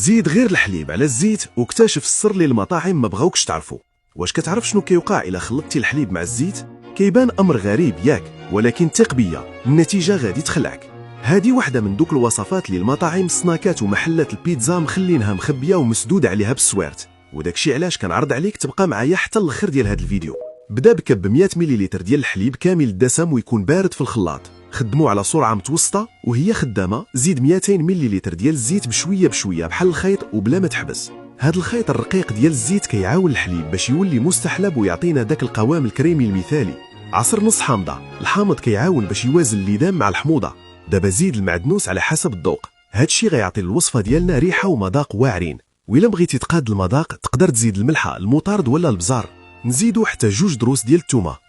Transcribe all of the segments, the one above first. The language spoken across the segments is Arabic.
زيد غير الحليب على الزيت واكتشف السر اللي المطاعم ما بغاوكش تعرفوا. واش كتعرف شنو كيوقع الا خلطتي الحليب مع الزيت؟ كيبان امر غريب ياك، ولكن ثق بيا النتيجه غادي تخلعك. هذه واحده من دوك الوصفات اللي المطاعم السناكات ومحلات البيتزا مخلينها مخبيه ومسدود عليها بالسوارت، وداكشي علاش كنعرض عليك تبقى معايا حتى الاخر ديال هذا الفيديو. بدا بكب 100 مليلتر ديال الحليب كامل الدسم ويكون بارد في الخلاط، خدمو على سرعه متوسطه وهي خدامه. زيد 200 مليلتر ديال الزيت بشويه بشويه بحال الخيط وبلا ما تحبس. هذا الخيط الرقيق ديال الزيت كيعاون الحليب باش يولي مستحلب ويعطينا داك القوام الكريمي المثالي. عصر نص حامضه، الحامض كيعاون باش يوازن الليدام مع الحموضه. دابا زيد المعدنوس على حسب الذوق، هادشي غيعطي الوصفه ديالنا ريحه ومذاق واعرين. وإلا بغيتي تقاد المذاق تقدر تزيد الملحه، المطارد ولا البزار. نزيدو حتى 2 دروس ديال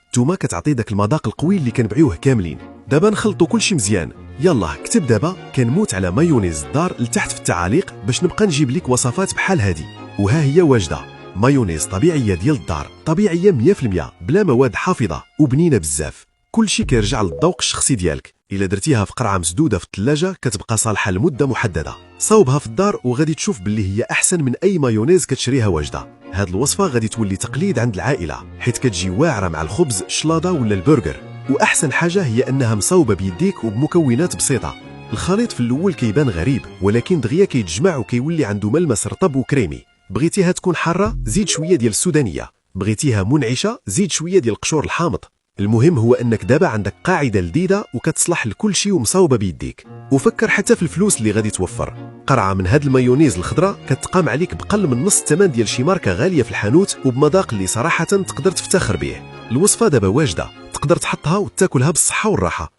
الثومه كتعطي داك المذاق القوي اللي كنبيعوه كاملين. دابا نخلطو كلشي مزيان. يلا كتب دابا كنموت على مايونيز الدار لتحت في التعاليق باش نبقى نجيب لك وصفات بحال هادي. وها هي واجده، مايونيز طبيعيه ديال الدار، طبيعيه 100% بلا مواد حافظه وبنينه بزاف. كلشي كيرجع للذوق الشخصي ديالك. الا درتيها في قرعه مسدوده في الثلاجه كتبقى صالحه لمده محدده. صاوبها في الدار وغادي تشوف باللي هي احسن من اي مايونيز كتشريها واجده. هاد الوصفه غادي تولي تقليد عند العائله حيت كتجي واعره مع الخبز، الشلاضه ولا البرجر. واحسن حاجه هي انها مصاوبه بيديك وبمكونات بسيطه. الخليط في الاول كيبان غريب ولكن دغيا كيتجمع وكيولي عنده ملمس رطب وكريمي. بغيتيها تكون حاره زيد شويه ديال السودانيه، بغيتيها منعشه زيد شويه ديال القشور الحامض. المهم هو انك دابا عندك قاعده لذيذه وكتصلح لكل شيء ومصاوبه بيديك. وفكر حتى في الفلوس اللي غادي توفر. قرعه من هاد المايونيز الخضراء كتقام عليك بقل من نص الثمن ديال شي ماركه غاليه في الحانوت وبمذاق اللي صراحه تقدر تفتخر به. الوصفه دابا واجده، تقدر تحطها وتاكلها بالصحه والراحه.